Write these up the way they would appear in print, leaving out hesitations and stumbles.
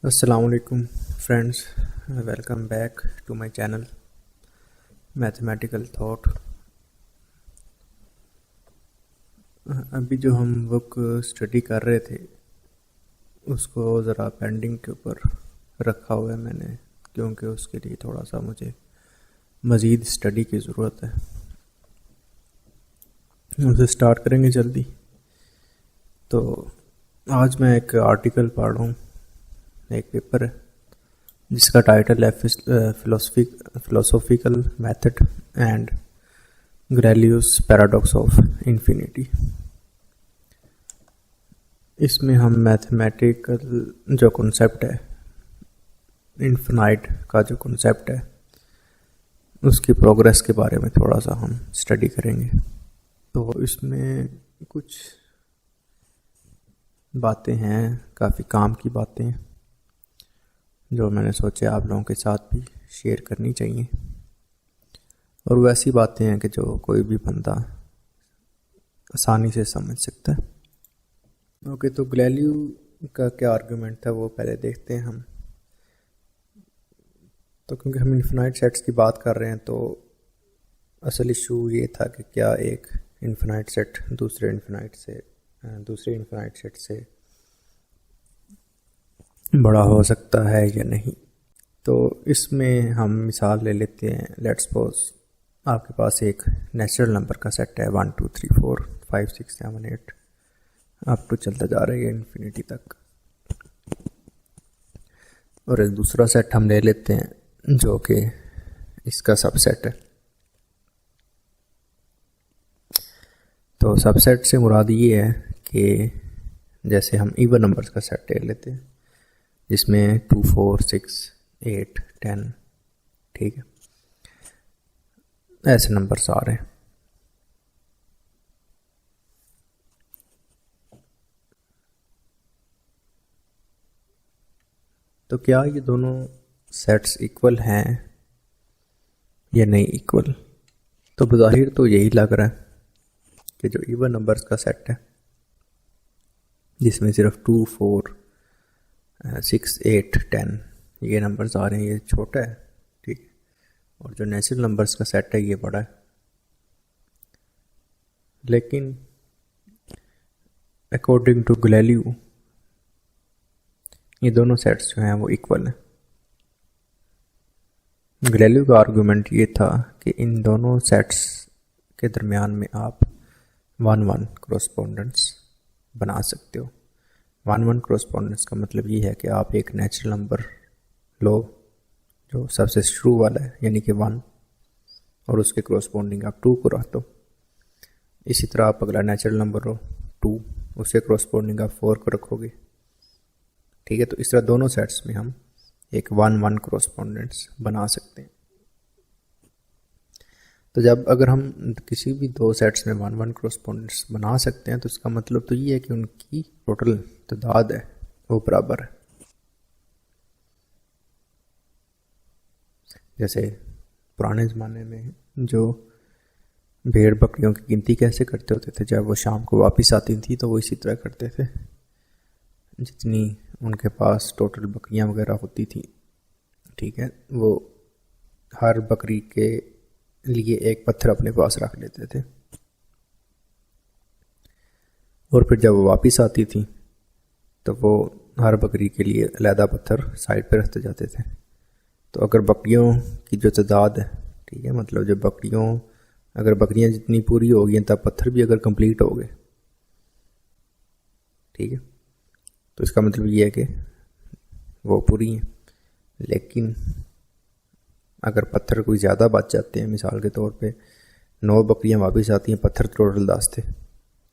अस्सलाम वालेकुम friends, welcome back to my channel mathematical thought. अभी जो हम बुक स्टडी कर रहे थे उसको ज़रा पेंडिंग के ऊपर रखा हुआ है मैंने, क्योंकि उसके लिए थोड़ा सा मुझे मज़ीद स्टडी की ज़रूरत है। उसे स्टार्ट करेंगे जल्दी। तो आज मैं एक आर्टिकल पढ़ रहा हूँ, एक पेपर है जिसका टाइटल है philosophical method and Galileo's paradox of infinity. इसमें हम मैथमेटिकल जो कॉन्सेप्ट है, इन्फिनाइट का जो कॉन्सेप्ट है, उसकी प्रोग्रेस के बारे में थोड़ा सा हम स्टडी करेंगे। तो इसमें कुछ बातें हैं, काफ़ी काम की बातें हैं, जो मैंने सोचा आप लोगों के साथ भी शेयर करनी चाहिए। और वैसी बातें हैं कि जो कोई भी बंदा आसानी से समझ सकता है। ओके, तो गैलीलियो का क्या आर्गुमेंट था वो पहले देखते हैं हम। तो क्योंकि हम इन्फिनाइट सेट्स की बात कर रहे हैं, तो असल इशू ये था कि क्या एक इन्फिनाइट सेट दूसरे इन्फिनाइट सेट से बड़ा हो सकता है या नहीं। तो इसमें हम मिसाल ले लेते हैं। लेट्स सपोज आपके पास एक नेचुरल नंबर का सेट है 1 2 3 4 5 6 7 8 अप टू चलता जा रहा है इन्फिनिटी तक। और एक दूसरा सेट हम ले लेते हैं जो कि इसका सबसेट है। तो सबसेट से मुराद ये है कि जैसे हम इवन नंबर्स का सेट ले लेते हैं जिसमें 2 4 6 8 10, ठीक है, ऐसे नंबर्स आ रहे हैं। तो क्या ये दोनों सेट्स इक्वल हैं या नहीं इक्वल? तो बज़ाहिर तो यही लग रहा है कि जो इवन नंबर्स का सेट है जिसमें सिर्फ 2 4 6 8 10 ये नंबर्स आ रहे हैं, ये छोटा है, ठीक है। और जो नेचुरल नंबर्स का सेट है ये बड़ा है। लेकिन अकॉर्डिंग टू गैलीलियो ये दोनों सेट्स जो हैं वो इक्वल हैं। गैलीलियो का आर्गुमेंट ये था कि इन दोनों सेट्स के दरमियान में आप 1-1 क्रॉसपोंडेंस बना सकते हो। 1-1 क्रॉसपोंडेंस का मतलब ये है कि आप एक नेचुरल नंबर लो जो सबसे शुरू वाला है यानी कि 1, और उसके क्रॉसपोंडिंग आप 2 को रख दो। इसी तरह आप अगला नेचुरल नंबर लो 2, उसके क्रॉसपोंडिंग आप 4 को रखोगे, ठीक है। तो इस तरह दोनों सेट्स में हम एक 1-1 क्रॉसपोंडेंस बना सकते हैं। तो जब अगर हम किसी भी दो सेट्स में 1-1 क्रॉसपोंडेंस बना सकते हैं तो इसका मतलब तो ये है कि उनकी टोटल तादाद है वो बराबर है। जैसे पुराने ज़माने में जो भेड़ बकरियों की गिनती कैसे करते होते थे, जब वो शाम को वापस आती थी तो वो इसी तरह करते थे, जितनी उनके पास टोटल बकरियां वगैरह होती थी, ठीक है, वो हर बकरी के लिए एक पत्थर अपने पास रख लेते थे। और फिर जब वो वापस आती थी तो वो हर बकरी के लिए अलहदा पत्थर साइड पे रखते जाते थे। तो अगर बकरियों की जो तादाद है, ठीक है, मतलब जब अगर बकरियां जितनी पूरी हो गई तब पत्थर भी अगर कंप्लीट हो गए, ठीक है, तो इसका मतलब ये है कि वो पूरी हैं। लेकिन अगर पत्थर कोई ज़्यादा बच जाते हैं, मिसाल के तौर पे 9 बकरियां वापस आती हैं, पत्थर टोटल 10 थे,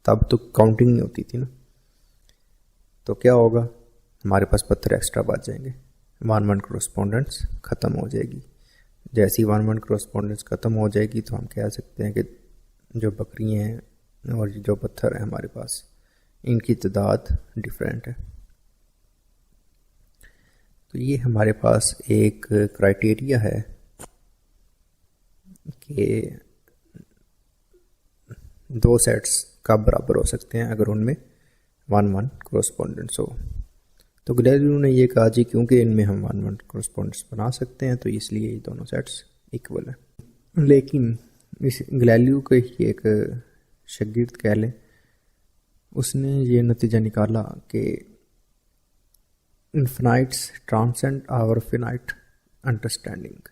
तब तो काउंटिंग नहीं होती थी ना। तो क्या होगा, हमारे पास पत्थर एक्स्ट्रा बच जाएंगे, 1-1 क्रॉसपोंडेंस ख़त्म हो जाएगी। जैसी 1-1 क्रॉसपोंडेंस ख़त्म हो जाएगी तो हम कह सकते हैं कि जो बकरियां हैं और जो पत्थर है हमारे पास, इनकी तादाद डिफरेंट है। तो ये हमारे पास एक क्राइटेरिया है कि दो सेट्स कब बराबर हो सकते हैं अगर उनमें 1-1 क्रॉसपोंडेंस हो। तो गैलीलियो ने ये कहा जी क्योंकि इनमें हम वन वन कॉरस्पॉन्डेंस बना सकते हैं तो इसलिए ये दोनों सेट्स इक्वल है। लेकिन इस गैलीलियो के ही एक शागिर्द कह लें, उसने ये नतीजा निकाला कि infinites transcend our finite understanding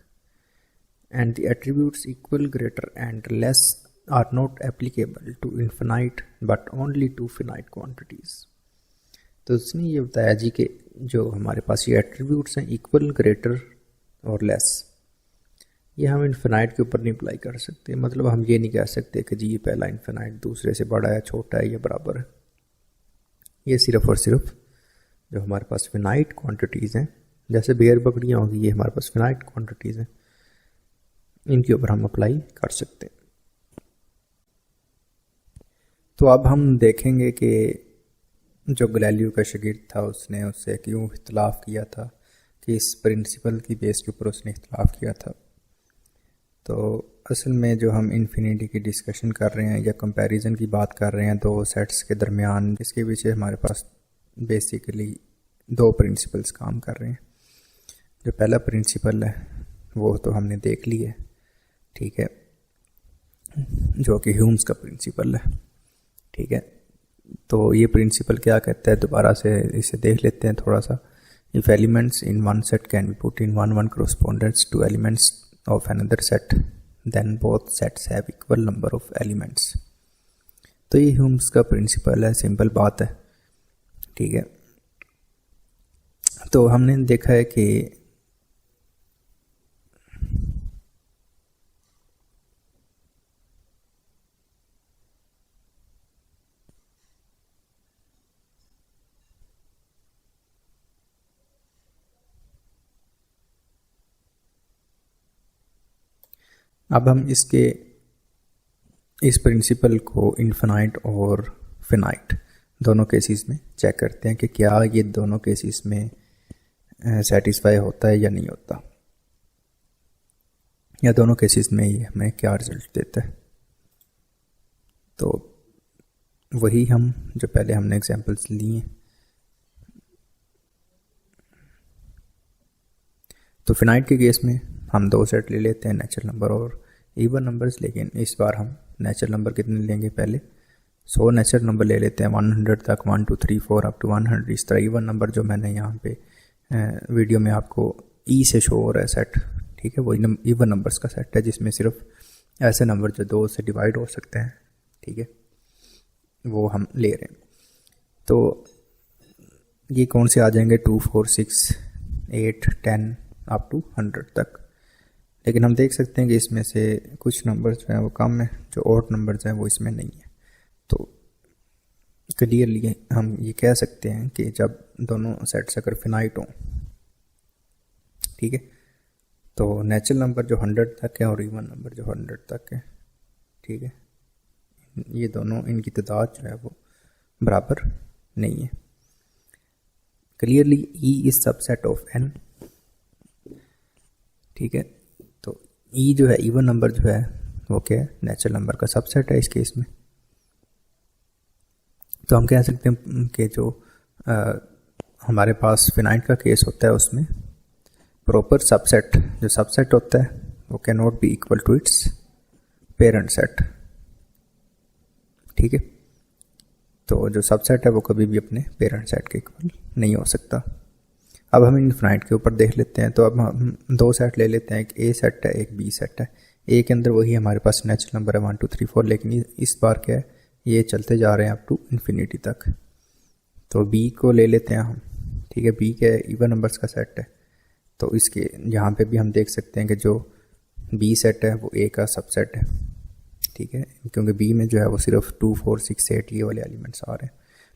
and the attributes equal, greater and less are not applicable to infinite but only to finite quantities। तो उसने ये बताया जी कि जो हमारे पास ये एट्रीब्यूट्स हैं इक्वल, ग्रेटर और लेस, ये हम इन्फिनाइट के ऊपर नहीं अप्लाई कर सकते। मतलब हम ये नहीं कह सकते कि जी ये पहला इन्फिनाइट दूसरे से बड़ा है, छोटा है या बराबर है। ये सिर्फ और सिर्फ जो हमारे पास फिनाइट क्वांटिटीज़ हैं, जैसे भेड़ बकरियाँ होगी, ये हमारे पास फिनाइट क्वांटिटीज़ हैं, इनके ऊपर हम अप्लाई कर सकते हैं। तो अब हम देखेंगे कि जो गैलीलियो का शागिर्द था उसने उससे क्यों इख्तलाफ किया था, कि इस प्रिंसिपल की बेस के ऊपर उसने इख्तलाफ किया था। तो असल में जो हम इन्फिनिटी की डिस्कशन कर रहे हैं या कंपैरिजन की बात कर रहे हैं दो सेट्स के दरमियान, इसके पीछे हमारे पास बेसिकली दो प्रिंसिपल्स काम कर रहे हैं। जो पहला प्रिंसिपल है वो तो हमने देख लिया है, ठीक है, जो कि ह्यूम्स का प्रिंसिपल है, ठीक है। तो ये प्रिंसिपल क्या कहता है, दोबारा से इसे देख लेते हैं थोड़ा सा। If elements in one set can be put in one one correspondence to elements of another set then both sets have equal number of elements. तो ये ह्यूम्स का प्रिंसिपल है, सिंपल बात है, ठीक है। तो हमने देखा है कि अब हम इस प्रिंसिपल को इन्फिनाइट और फिनाइट दोनों केसेस में चेक करते हैं कि क्या ये दोनों केसेस में सेटिस्फाई होता है या नहीं होता, या दोनों केसेस में ये हमें क्या रिजल्ट देता है। तो वही हम जो पहले हमने एग्जांपल्स लिए, तो फिनाइट के केस में हम दो सेट ले लेते हैं, नेचुरल नंबर और इवन नंबर्स। लेकिन इस बार हम नेचुरल नंबर कितने लेंगे, पहले 100 नेचुरल नंबर ले लेते हैं 100 तक, 1 2 3 4 अप टू 100। इस तरह इवन नंबर जो मैंने यहाँ पे वीडियो में आपको ई से शो हो रहा है सेट, ठीक है, वो इवन नंबर्स का सेट है जिसमें सिर्फ ऐसे नंबर जो 2 से डिवाइड हो सकते हैं, ठीक है, वो हम ले रहे हैं। तो ये कौन से आ जाएंगे, 2 4 6 8 10 अप टू 100 तक। लेकिन हम देख सकते हैं कि इसमें से कुछ नंबर्स जो हैं वो कम है, जो ऑड नंबर्स हैं वो इसमें नहीं है। तो क्लियरली हम ये कह सकते हैं कि जब दोनों सेट्स अगर फिनाइट हों, ठीक है, तो नेचुरल नंबर जो 100 तक है और इवन नंबर जो 100 तक है, ठीक है, ये दोनों इनकी तादाद जो है वो बराबर नहीं है। Clearly E is subset of N, ठीक है। तो ई जो है इवन नंबर जो है वो क्या है, नेचुरल नंबर का सबसेट है इस केस में। तो हम कह सकते हैं कि जो हमारे पास फिनाइट का केस होता है उसमें प्रॉपर सबसेट, जो सबसेट होता है वो can not be equal to its parent set, ठीक है। तो जो सबसेट है वो कभी भी अपने पेरेंट सेट के इक्वल नहीं हो सकता। अब हम इनफिनाइट के ऊपर देख लेते हैं। तो अब हम दो सेट ले लेते हैं, एक ए सेट है एक बी सेट है। ए के अंदर वही हमारे पास नेचुरल नंबर है 1 2 3 4, लेकिन इस बार क्या है, ये चलते जा रहे हैं अप टू इन्फिनिटी तक। तो बी को ले लेते हैं हम, ठीक है, बी के इवन नंबर्स का सेट है। तो इसके यहाँ पे भी हम देख सकते हैं कि जो बी सेट है वो ए का सबसेट है, ठीक है, क्योंकि बी में जो है वो सिर्फ 2 4 6 8 ये वाले एलिमेंट्स आ रहे हैं,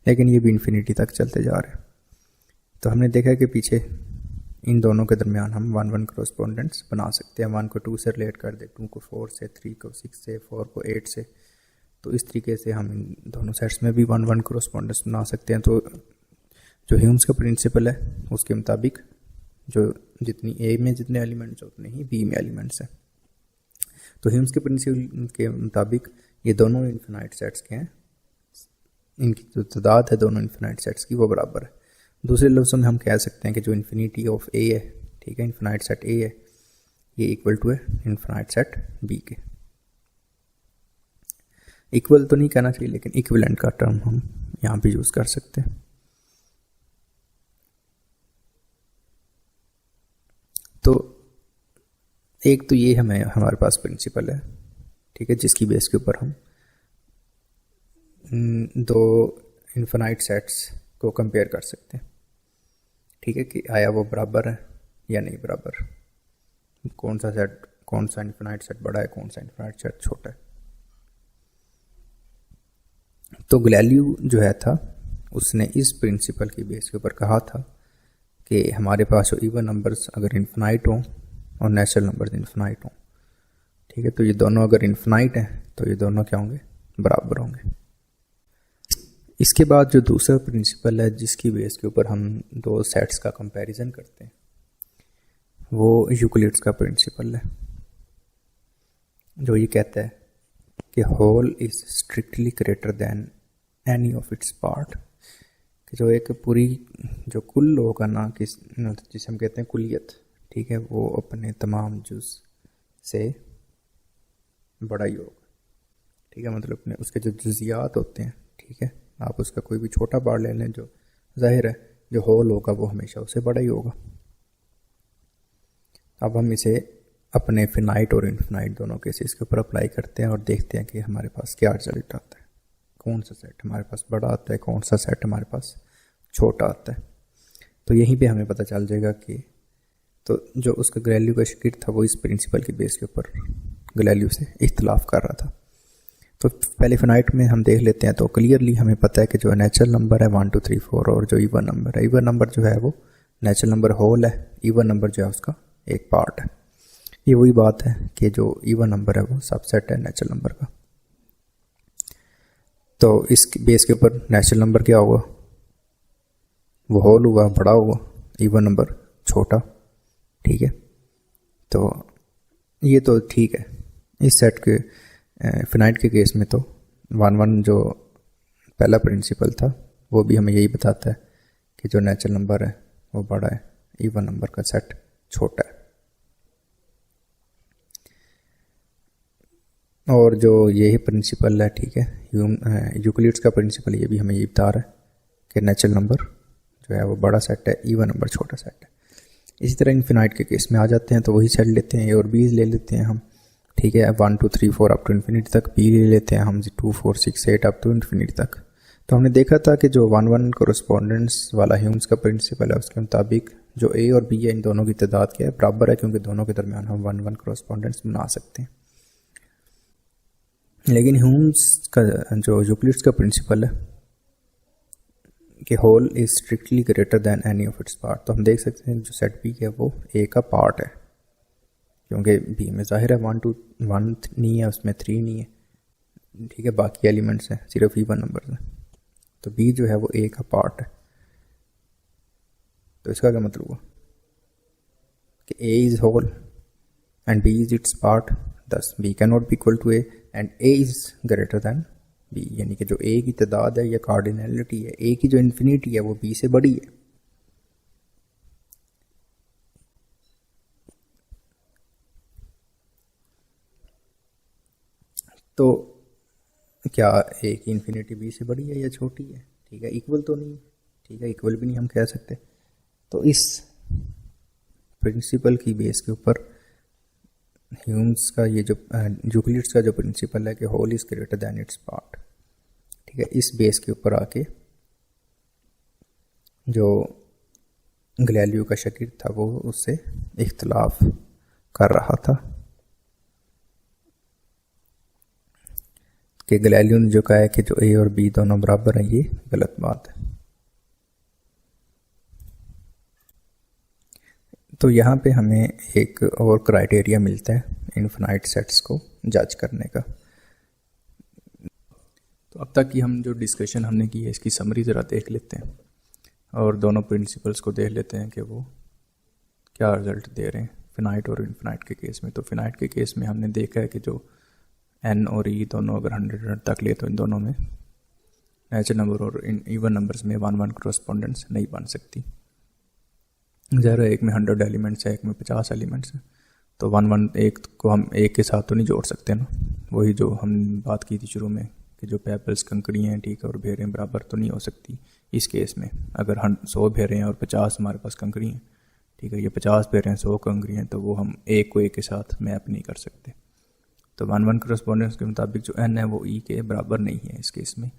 लेकिन ये भी इन्फिनिटी तक चलते जा रहे हैं। तो हमने देखा कि पीछे इन दोनों के दरमियान हम 1 1 कॉरस्पॉन्डेंस बना सकते हैं। 1 को 2 से रिलेट कर दे, 2 को 4 से, 3 को 6 से, 4 को 8 से। तो इस तरीके से हम इन दोनों सेट्स में भी 1 1 कॉरस्पॉन्डेंस बना सकते हैं। तो जो ह्यूम्स का प्रिंसिपल है उसके मुताबिक जो जितनी ए में जितने एलिमेंट्स उतने ही बी में एलिमेंट्स हैं। तो ह्यूम्स के प्रिंसिपल के मुताबिक ये दोनों इन्फिनाइट सेट्स के हैं, इनकी जो तादाद है दोनों इन्फिनाइट सेट्स की वो बराबर है। दूसरे लफ्ज़ों में हम कह सकते हैं कि जो इन्फिनिटी ऑफ ए है, ठीक है, इन्फिनाइट सेट ए है, ये इक्वल टू है इन्फिनाइट सेट बी के। इक्वल तो नहीं कहना चाहिए, लेकिन इक्विवेलेंट का टर्म हम यहाँ पे यूज़ कर सकते हैं। तो एक तो ये हमारे पास प्रिंसिपल है, ठीक है, जिसकी बेस के ऊपर हम दो इन्फिनाइट सेट्स को कंपेयर कर सकते हैं, ठीक है, कि आया वो बराबर है या नहीं बराबर, कौन सा इन्फिनाइट सेट बड़ा है, कौन सा इन्फिनाइट सेट छोटा है। तो गैलीलियो जो है था, उसने इस प्रिंसिपल की बेस के ऊपर कहा था कि हमारे पास जो इवन नंबर्स अगर इन्फिनाइट हों और नेचुरल नंबर्स इन्फिनाइट हों, ठीक है, तो ये दोनों अगर इन्फिनाइट हैं तो ये दोनों क्या होंगे, बराबर होंगे। इसके बाद जो दूसरा प्रिंसिपल है जिसकी बेस के ऊपर हम दो सेट्स का कंपैरिजन करते हैं, वो यूक्लिड्स का प्रिंसिपल है, जो ये कहता है कि whole is strictly greater than any of its part, कि जो एक पूरी जो कुल होगा ना, जिसे हम कहते हैं कुलियत, ठीक है, वो अपने तमाम जुज से बड़ा ही होगा, ठीक है, मतलब अपने उसके जो जुजियात होते हैं, ठीक है, आप उसका कोई भी छोटा पार्ट ले लें, जो जाहिर है जो होल होगा वो हमेशा उससे बड़ा ही होगा। अब हम इसे अपने फिनाइट और इन्फिनाइट दोनों केसेस के ऊपर अप्लाई करते हैं और देखते हैं कि हमारे पास क्या रिजल्ट आता है, कौन सा सेट हमारे पास बड़ा आता है, कौन सा सेट हमारे पास छोटा आता है। तो यहीं पे हमें पता चल जाएगा कि तो जो उसका गैलीलियो का शागिर्द था वो इस प्रिंसिपल की बेस के ऊपर गैलीलियो से इख्तिलाफ कर रहा था। तो पहले फिनाइट में हम देख लेते हैं, तो क्लियरली हमें पता है कि जो नेचुरल नंबर है 1 2 3 4 और जो इवन नंबर है, इवन नंबर जो है वो नेचुरल नंबर होल है, इवन नंबर जो है उसका एक पार्ट है। ये वही बात है कि जो इवन नंबर है वो सबसेट है नेचुरल नंबर का। तो इस बेस के ऊपर नेचुरल नंबर क्या होगा, वो होल हुआ, बड़ा हुआ, इवन नंबर छोटा, ठीक है। तो ये तो ठीक है। इस सेट के फिनाइट के केस में तो 1 1 जो पहला प्रिंसिपल था वो भी हमें यही बताता है कि जो नेचुरल नंबर है वो बड़ा है, इवन नंबर का सेट छोटा है। और जो यही प्रिंसिपल है, ठीक है, यूक्लिड्स का प्रिंसिपल, ये भी हमें ये बता रहा है कि नेचुरल नंबर जो है वो बड़ा सेट है, इवन नंबर छोटा सेट है। इसी तरह इन्फिनाइट के केस में आ जाते हैं तो वही सेट लेते हैं, ए और बी ले लेते हैं हम, ठीक है, 1 2 3 4 अप टू इन्फिनिटी तक, बी ले लेते हैं हम 2 4 6 8 अप टू इन्फिनिटी तक। तो हमने देखा था कि जो 1 1 कोरेस्पोंडेंस वाला ह्यूम्स का प्रिंसिपल है उसके मुताबिक जो ए और बी है इन दोनों की तादाद क्या है, बराबर है, क्योंकि दोनों के दरमियान हम 1 1 कोरेस्पोंडेंस बना सकते हैं। लेकिन ह्यूम्स का जो यूक्लिड्स का प्रिंसिपल है कि whole is strictly greater than any of its part, तो हम देख सकते हैं जो सेट बी है वो ए का पार्ट है, क्योंकि बी में जाहिर है 1 2 1 नहीं है, उसमें 3 नहीं है, ठीक है, बाकी एलिमेंट्स हैं सिर्फ इवन नंबर हैं, तो बी जो है वो ए का पार्ट है। तो इसका क्या मतलब हुआ कि A is whole and B is its part, thus b cannot be equal to a and a is greater than b, यानी कि जो a की तादाद है या कार्डिनलिटी है, a की जो इन्फिनिटी है वो b से बड़ी है। तो क्या a की इन्फिनिटी b से बड़ी है या छोटी है, ठीक है, इक्वल तो नहीं, ठीक है, इक्वल भी नहीं हम कह सकते। तो इस प्रिंसिपल की बेस के ऊपर ह्यूम्स का ये जो यूक्लिड्स का जो प्रिंसिपल है कि whole is greater than its part, ठीक है, इस बेस के ऊपर आके जो गैलीलियो का शागिर्द था वो उससे इख्तिलाफ कर रहा था कि गैलीलियो ने जो कहा है कि जो ए और बी दोनों बराबर हैं, ये गलत बात है। तो यहाँ पे हमें एक और क्राइटेरिया मिलता है इन्फिनाइट सेट्स को जज करने का। तो अब तक की हम जो डिस्कशन हमने की है इसकी समरी ज़रा देख लेते हैं और दोनों प्रिंसिपल्स को देख लेते हैं कि वो क्या रिजल्ट दे रहे हैं फिनाइट और इन्फिनाइट के केस में। तो फिनाइट के केस में हमने देखा है कि जो एन और ई दोनों अगर 100 तक ले तो इन दोनों में नेचुरल नंबर और इवन नंबर्स में 1-1 क्रॉसपोंडेंस नहीं बन सकती। ज़रा एक में 100 एलिमेंट्स है, एक में 50 एलिमेंट्स है, तो 1-1 एक को हम एक के साथ तो नहीं जोड़ सकते ना। वही जो हम बात की थी शुरू में कि जो पेबल्स कंकड़ियाँ हैं, ठीक है, और भेरें बराबर तो नहीं हो सकती। इस केस में अगर हम 100 भेरें हैं और 50 हमारे पास कंकड़ी हैं, ठीक है, ये 50 भेरें 100 कंकड़ी हैं, तो वो हम एक को एक के साथ मैप नहीं कर सकते। तो 1-1 क्रॉसपोंडेंस के मुताबिक जो n है वो e के बराबर नहीं है इस केस में।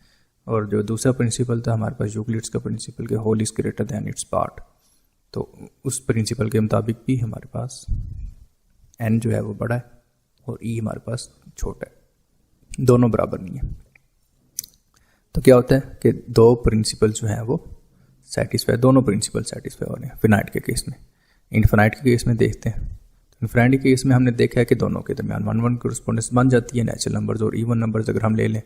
और जो दूसरा प्रिंसिपल था हमारे पास यूक्लिड्स का प्रिंसिपल के whole is greater than its part, तो उस प्रिंसिपल के मुताबिक भी हमारे पास n जो है वो बड़ा है और e हमारे पास छोटा है, दोनों बराबर नहीं है। तो क्या होता है कि दो प्रिंसिपल जो है वो सेटिस्फाई, दोनों प्रिंसिपल सेटिस्फाई हो रहे हैं फिनाइट के केस में। इनफिनाइट के केस में देखते हैं, तो इनफिनाइट के केस में हमने देखा है कि दोनों के दरमियान 1-1 क्रॉसपोंडेंस बन जाती है। नेचुरल नंबर्स और इवन नंबर्स अगर हम ले लें,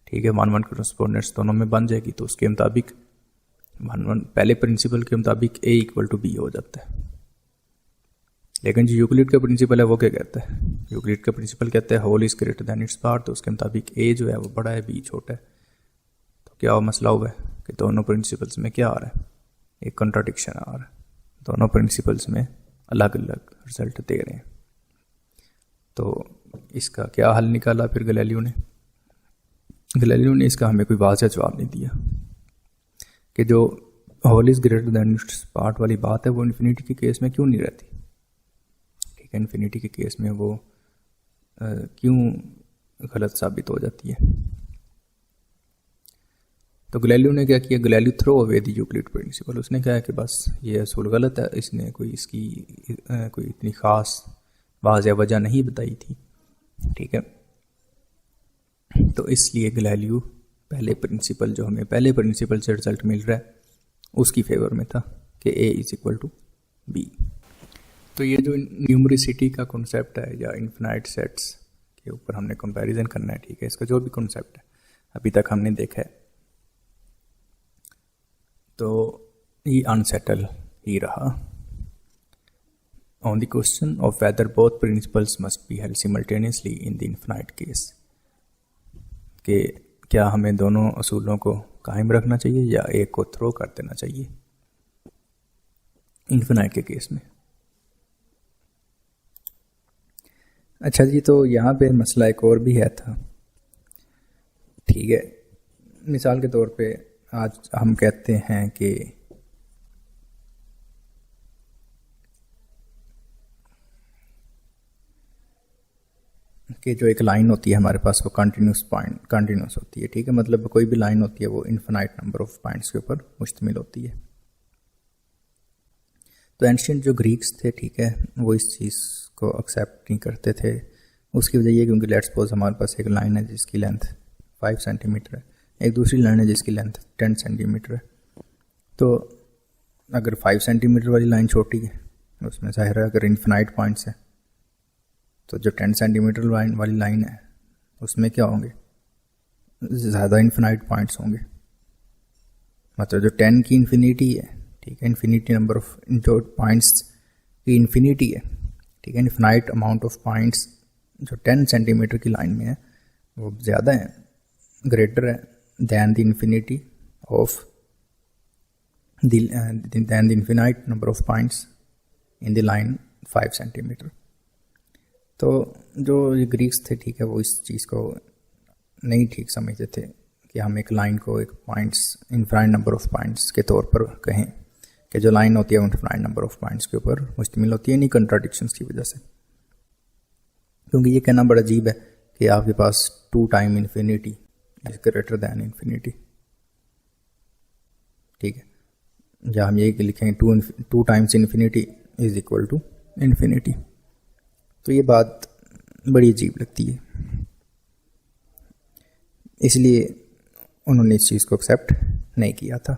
ठीक है, 1-1 क्रॉसपोंडेंस दोनों में बन जाएगी, तो उसके मुताबिक 1-1 पहले प्रिंसिपल के मुताबिक a = b हो जाता है। लेकिन जो यूक्लिड का प्रिंसिपल है वो क्या कहता है? यूक्लिड का प्रिंसिपल कहता है whole is greater than its part, तो उसके मुताबिक a जो है वो बड़ा है, b छोटा है। तो क्या मसला हुआ है कि दोनों प्रिंसिपल्स में क्या आ रहा है? एक कंट्राडिक्शन आ रहा है, दोनों प्रिंसिपल्स में अलग अलग रिजल्ट दे रहे हैं। तो इसका क्या हल निकाला फिर गैलीलियो ने? गैलीलियो ने इसका हमें कोई वाज़ह जवाब नहीं दिया कि जो whole is greater than its part वाली बात है वो इन्फिनिटी के केस में क्यों नहीं रहती। ठीक है, इन्फिनिटी के केस में वो क्यों गलत साबित हो जाती है। तो गैलीलियो ने क्या किया? Galileo throw away the Euclid principle. उसने कहा कि बस ये असूल गलत है, इसने कोई इसकी कोई इतनी ख़ास वाज़ह वजह नहीं बताई थी। ठीक है, तो इसलिए गैलीलियो पहले प्रिंसिपल जो हमें पहले प्रिंसिपल से रिजल्ट मिल रहा है उसकी फेवर में था कि a = b। तो ये जो न्यूमरिसिटी का कॉन्सेप्ट है या इन्फिनाइट सेट्स के ऊपर हमने कंपैरिजन करना है, ठीक है, इसका जो भी कॉन्सेप्ट है अभी तक हमने देखा है, तो ये अनसेटल ही रहा on the question of whether both principles must be held simultaneously in the infinite case, कि क्या हमें दोनों असूलों को कायम रखना चाहिए या एक को थ्रो कर देना चाहिए इन्फिनाइट के केस में। अच्छा जी, तो यहाँ पे मसला एक और भी है था। ठीक है, मिसाल के तौर पे आज हम कहते हैं कि जो एक लाइन होती है हमारे पास वो कंटिन्यूस होती है। ठीक है, मतलब कोई भी लाइन होती है वो इन्फिनाइट नंबर ऑफ पॉइंट्स के ऊपर मुश्तमिल होती है। तो एंशिएंट जो ग्रीक्स थे, ठीक है, वो इस चीज़ को एक्सेप्ट नहीं करते थे। उसकी वजह ये क्योंकि लेट्स सपोज हमारे पास एक लाइन है जिसकी लेंथ 5 सेंटीमीटर है, एक दूसरी लाइन है जिसकी लेंथ 10 सेंटीमीटर है। तो अगर 5 सेंटीमीटर वाली लाइन छोटी है, उसमें ज़ाहिर है अगर इन्फिनाइट पॉइंट्स है तो जो 10 सेंटीमीटर वाली लाइन है उसमें क्या होंगे? ज़्यादा इन्फिनाइट पॉइंट्स होंगे। मतलब जो 10 की इन्फिनिटी है, ठीक है, इन्फिनिटी नंबर ऑफ जो पॉइंट्स की इन्फिनिटी है, ठीक है, इन्फिनाइट अमाउंट ऑफ पॉइंट्स जो 10 सेंटीमीटर की लाइन में है वो ज़्यादा है, ग्रेटर है than the infinity of than the infinite number of points in the line 5 centimetre. तो जो ये ग्रीक्स थे, ठीक है, वो इस चीज़ को नहीं ठीक समझते थे कि हम एक लाइन को एक points infinite number of points के तौर पर कहें कि जो लाइन होती है इन्फिनाइट नंबर ऑफ पॉइंट्स के ऊपर मुश्तमिल होती है, नहीं कंट्राडिक्शंस की वजह से। क्योंकि ये कहना बड़ा अजीब है कि आपके पास 2 time infinity is greater than infinity. ठीक है, या हम ये लिखेंगे 2 times infinity is equal to infinity. तो ये बात बड़ी अजीब लगती है, इसलिए उन्होंने इस चीज़ को एक्सेप्ट नहीं किया था।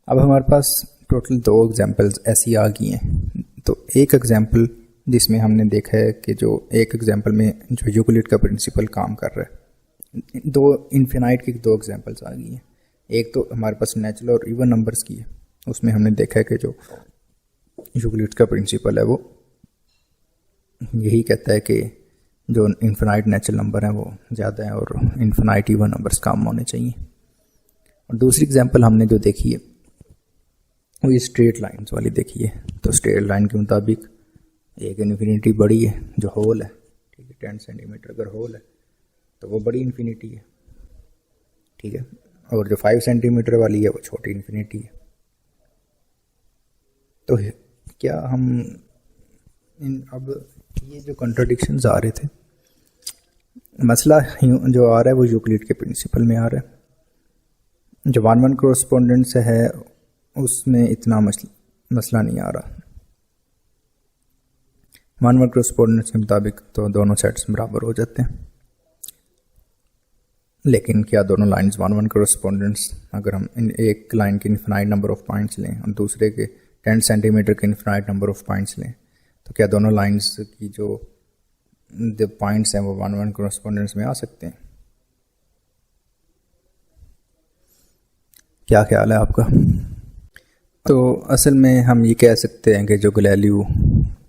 अब हमारे पास टोटल 2 एग्जाम्पल्स ऐसी आ गई हैं। तो एक एग्जाम्पल जिसमें हमने देखा है कि जो एक एग्जाम्पल में जो यूक्लिड का प्रिंसिपल काम कर रहा है, दो इन्फिनाइट की दो एग्जांपल्स आ गई हैं। एक तो हमारे पास नेचुरल और इवन नंबर्स की है, उसमें हमने देखा है कि जो यूक्लिड का प्रिंसिपल है वो यही कहता है कि जो इन्फिनाइट नेचुरल नंबर हैं वो ज़्यादा है और इन्फिनाइट इवन नंबर्स कम होने चाहिए। और दूसरी एग्जांपल हमने जो देखी है वो ये स्ट्रेट लाइंस वाली देखी है। तो स्ट्रेट लाइन के मुताबिक एक इन्फिनिटी बड़ी है जो होल है, ठीक है, 10 सेंटीमीटर अगर होल है तो वो बड़ी इन्फिनिटी है, ठीक है, और जो 5 सेंटीमीटर वाली है वो छोटी इन्फिनिटी है। तो क्या हम अब ये जो कॉन्ट्रडिक्शंस आ रहे थे, मसला जो आ रहा है वो यूक्लिड के प्रिंसिपल में आ रहा है। जो 1-1 कॉरस्पॉन्डेंस है उसमें इतना मसला नहीं आ रहा। 1-1 कॉरस्पॉन्डेंस के मुताबिक तो दोनों सेट्स बराबर हो जाते हैं, लेकिन क्या दोनों लाइंस 1-1 कॉरस्पॉन्डेंस, अगर हम एक लाइन के इन्फिनाइट नंबर ऑफ पॉइंट्स लें और दूसरे के 10 सेंटीमीटर के इन्फिनाइट नंबर ऑफ पॉइंट्स लें, तो क्या दोनों लाइंस की जो पॉइंट्स हैं वो 1-1 कॉरस्पॉन्डेंस में आ सकते हैं? क्या ख्याल है आपका? तो असल में हम ये कह सकते हैं कि जो गैलीलियो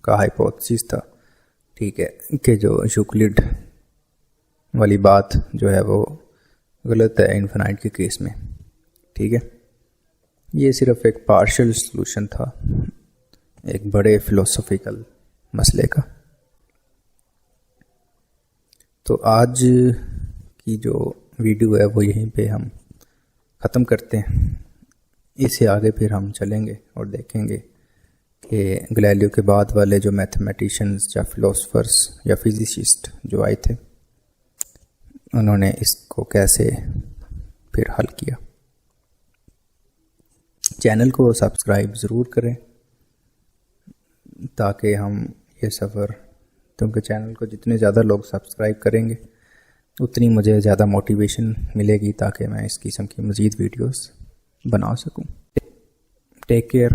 का हाइपोथेसिस था, ठीक है, कि जो यूक्लिड वाली बात जो है वो गलत है इन्फिनाइट के केस में, ठीक है। ये सिर्फ एक पार्शियल सॉल्यूशन था एक बड़े फिलोसॉफिकल मसले का। तो आज की जो वीडियो है वो यहीं पे हम ख़त्म करते हैं। इससे आगे फिर हम चलेंगे और देखेंगे कि गैलीलियो के बाद वाले जो मैथमेटिशियंस या फिलोसफर्स या फिजिसिस्ट जो आए थे उन्होंने इसको कैसे फिर हल किया। चैनल को सब्सक्राइब ज़रूर करें ताकि हम ये सफ़र, क्योंकि चैनल को जितने ज़्यादा लोग सब्सक्राइब करेंगे उतनी मुझे ज़्यादा मोटिवेशन मिलेगी ताकि मैं इस किस्म की मज़ीद वीडियोस बना सकूं। Take care.